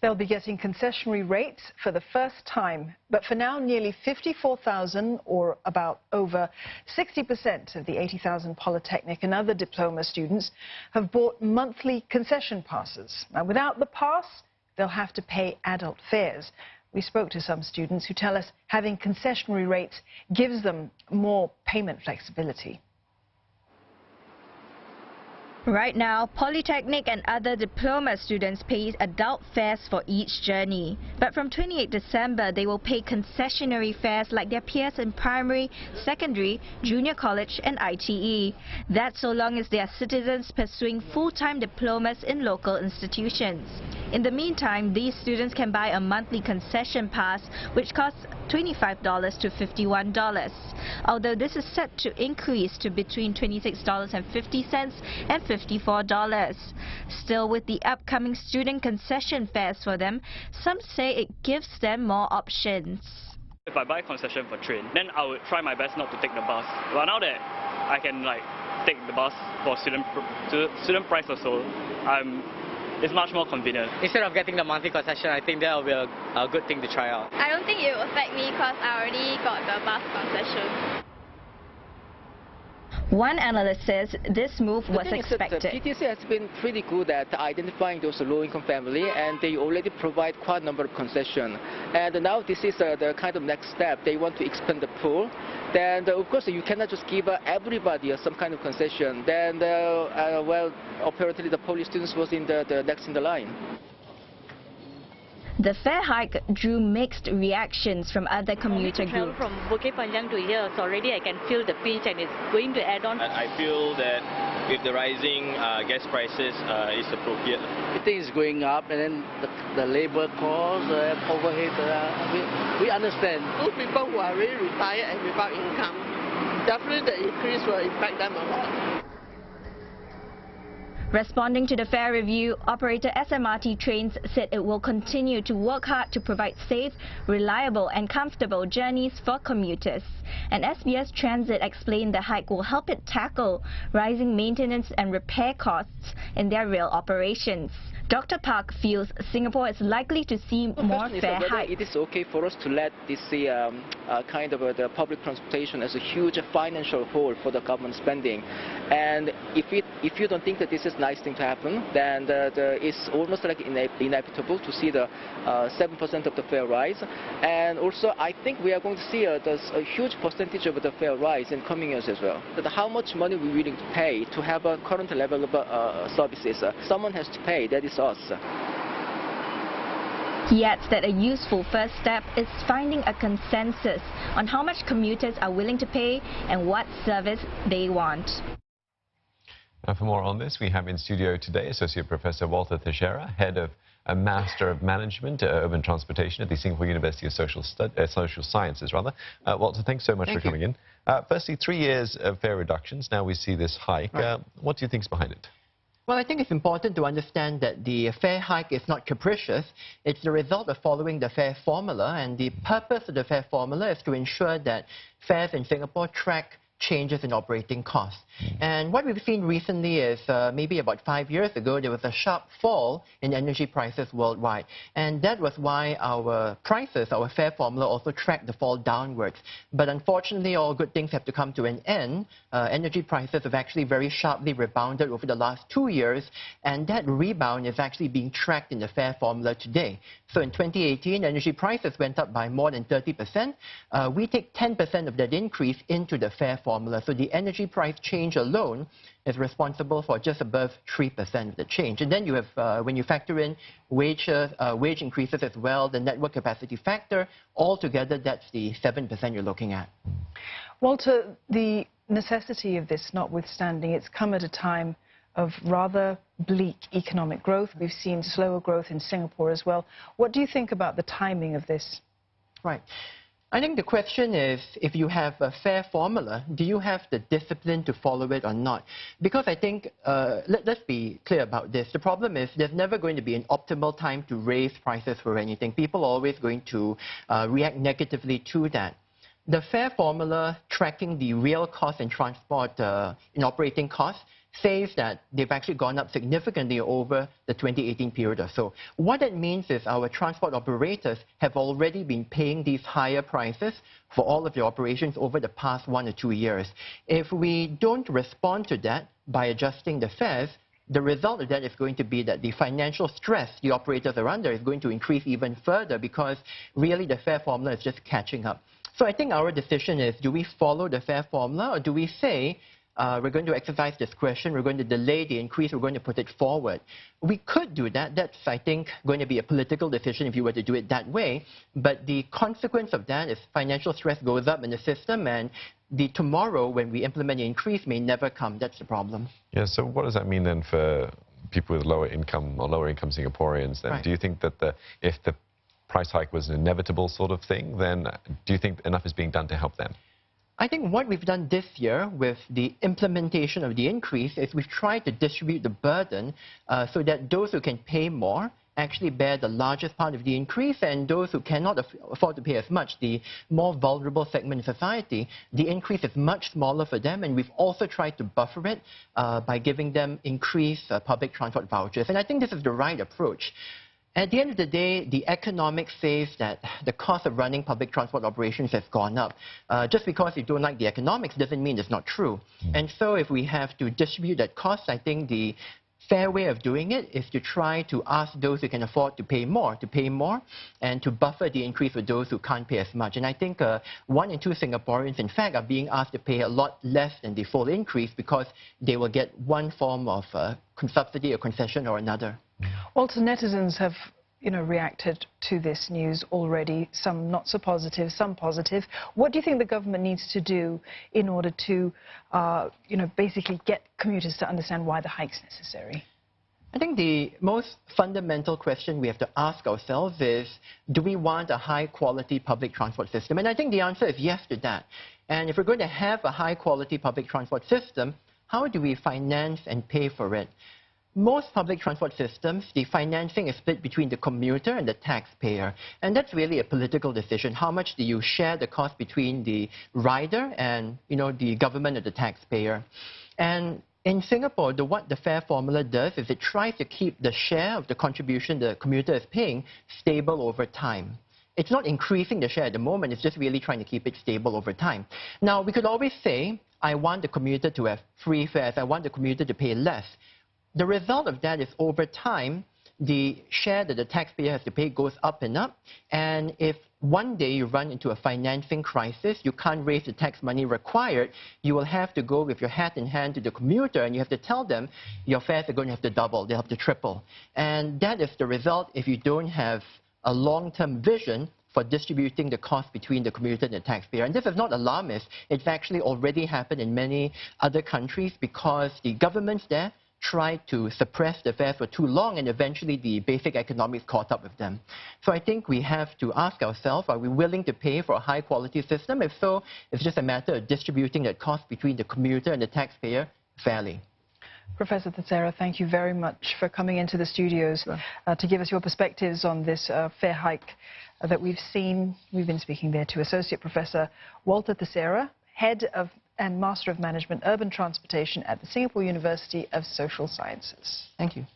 They'll be getting concessionary rates for the first time. But for now, nearly 54,000, or about over 60% of the 80,000 Polytechnic and other diploma students, have bought monthly concession passes. Now, without the pass, they'll have to pay adult fares. We spoke to some students who tell us having concessionary rates gives them more payment flexibility. Right now, Polytechnic and other diploma students pay adult fares for each journey. But from 28 December, they will pay concessionary fares like their peers in primary, secondary, junior college and ITE. That's so long as they are citizens pursuing full-time diplomas in local institutions. In the meantime, these students can buy a monthly concession pass, which costs $25 to $51, although this is set to increase to between $26.50 and $54. Still, with the upcoming student concession fares for them, some say it gives them more options. If I buy concession for train, then I would try my best not to take the bus. But now that I can take the bus for student price or so, it's much more convenient. Instead of getting the monthly concession, I think that will be a good thing to try out. I don't think it will affect me because I already got the bus concession. One analyst says this move was expected. The PTC has been pretty good at identifying those low-income families, and they already provide quite a number of concessions. And now this is the kind of next step. They want to expand the pool. Then, of course, you cannot just give everybody some kind of concession. Then, well, apparently the Polish students was in the next in the line. The fare hike drew mixed reactions from other commuter groups. From Bukit Panjang to here, so already I can feel the pinch and it's going to add on. I feel that with the rising gas prices, it's appropriate. Everything is going up, and then the labor costs, overhead, we understand. Those people who are really retired and without income, definitely the increase will impact them a lot. Responding to the fare review, operator SMRT Trains said it will continue to work hard to provide safe, reliable and comfortable journeys for commuters. And SBS Transit explained the hike will help it tackle rising maintenance and repair costs in their rail operations. Dr. Park feels Singapore is likely to see more fare hikes. It is okay for us to let this kind of the public transportation as a huge financial hole for the government spending. And if you don't think that this is a nice thing to happen, then it's almost like inevitable to see the 7% of the fare rise. And also, I think we are going to see a huge percentage of the fare rise in coming years as well. But how much money we're willing to pay to have a current level of services, someone has to pay. That is us. He adds that a useful first step is finding a consensus on how much commuters are willing to pay and what service they want. Now, for more on this, we have in studio today Associate Professor Walter Theseira, Head of a Master of Management, Urban Transportation at the Singapore University of Social Sciences. Walter, thanks so much for coming in. Firstly, 3 years of fare reductions. Now we see this hike. Right. What do you think is behind it? Well, I think it's important to understand that the fare hike is not capricious. It's the result of following the fare formula, and the purpose of the fare formula is to ensure that fares in Singapore track changes in operating costs. And what we've seen recently is maybe about 5 years ago, there was a sharp fall in energy prices worldwide. And that was why our prices, our fare formula, also tracked the fall downwards. But unfortunately, all good things have to come to an end. Energy prices have actually very sharply rebounded over the last 2 years. And that rebound is actually being tracked in the fare formula today. So in 2018, energy prices went up by more than 30%. We take 10% of that increase into the fare formula. So the energy price change alone is responsible for just above 3% of the change. And then you have, when you factor in wage increases as well, the network capacity factor, altogether that's the 7% you're looking at. Walter, the necessity of this notwithstanding, it's come at a time of rather bleak economic growth. We've seen slower growth in Singapore as well. What do you think about the timing of this? Right. I think the question is, if you have a fare formula, do you have the discipline to follow it or not? Because I think, let's be clear about this. The problem is there's never going to be an optimal time to raise prices for anything. People are always going to react negatively to that. The fare formula tracking the real cost in transport, in operating costs, says that they've actually gone up significantly over the 2018 period or so. What that means is our transport operators have already been paying these higher prices for all of their operations over the past 1 or 2 years. If we don't respond to that by adjusting the fares, the result of that is going to be that the financial stress the operators are under is going to increase even further, because really the fare formula is just catching up. So I think our decision is, do we follow the fare formula, or do we say we're going to exercise discretion, we're going to delay the increase, we're going to put it forward? We could do that. That's, I think, going to be a political decision if you were to do it that way. But the consequence of that is financial stress goes up in the system, and the tomorrow when we implement the increase may never come. That's the problem. Yeah, so what does that mean then for people with lower income or lower income Singaporeans then? Right. Do you think that if the price hike was an inevitable sort of thing, then do you think enough is being done to help them? I think what we've done this year with the implementation of the increase is we've tried to distribute the burden so that those who can pay more actually bear the largest part of the increase, and those who cannot afford to pay as much, the more vulnerable segment of society, the increase is much smaller for them, and we've also tried to buffer it by giving them increased public transport vouchers. And I think this is the right approach. At the end of the day, the economics says that the cost of running public transport operations has gone up. Just because you don't like the economics doesn't mean it's not true. And so if we have to distribute that cost, I think the fair way of doing it is to try to ask those who can afford to pay more, and to buffer the increase for those who can't pay as much. And I think 1 in 2 Singaporeans, in fact, are being asked to pay a lot less than the full increase because they will get one form of subsidy or concession or another. Walter, netizens have reacted to this news already, some not so positive, some positive. What do you think the government needs to do in order to, basically get commuters to understand why the hike's necessary? I think the most fundamental question we have to ask ourselves is, do we want a high-quality public transport system? And I think the answer is yes to that. And if we're going to have a high-quality public transport system, how do we finance and pay for it? Most public transport systems, the financing is split between the commuter and the taxpayer. And that's really a political decision. How much do you share the cost between the rider and, the government or the taxpayer? And in Singapore, what the fare formula does is it tries to keep the share of the contribution the commuter is paying stable over time. It's not increasing the share at the moment, it's just really trying to keep it stable over time. Now, we could always say, I want the commuter to have free fares, I want the commuter to pay less. The result of that is, over time, the share that the taxpayer has to pay goes up and up. And if one day you run into a financing crisis, you can't raise the tax money required, you will have to go with your hat in hand to the commuter, and you have to tell them your fares are going to have to double, they'll have to triple. And that is the result if you don't have a long-term vision for distributing the cost between the commuter and the taxpayer. And this is not alarmist. It's actually already happened in many other countries because the governments there tried to suppress the fares for too long, and eventually the basic economics caught up with them. So I think we have to ask ourselves, are we willing to pay for a high-quality system? If so, it's just a matter of distributing that cost between the commuter and the taxpayer fairly. Professor Theseira, thank you very much for coming into the studios to give us your perspectives on this fare hike that we've seen. We've been speaking there to Associate Professor Walter Theseira, Head of and Master of Management, Urban Transportation at the Singapore University of Social Sciences. Thank you.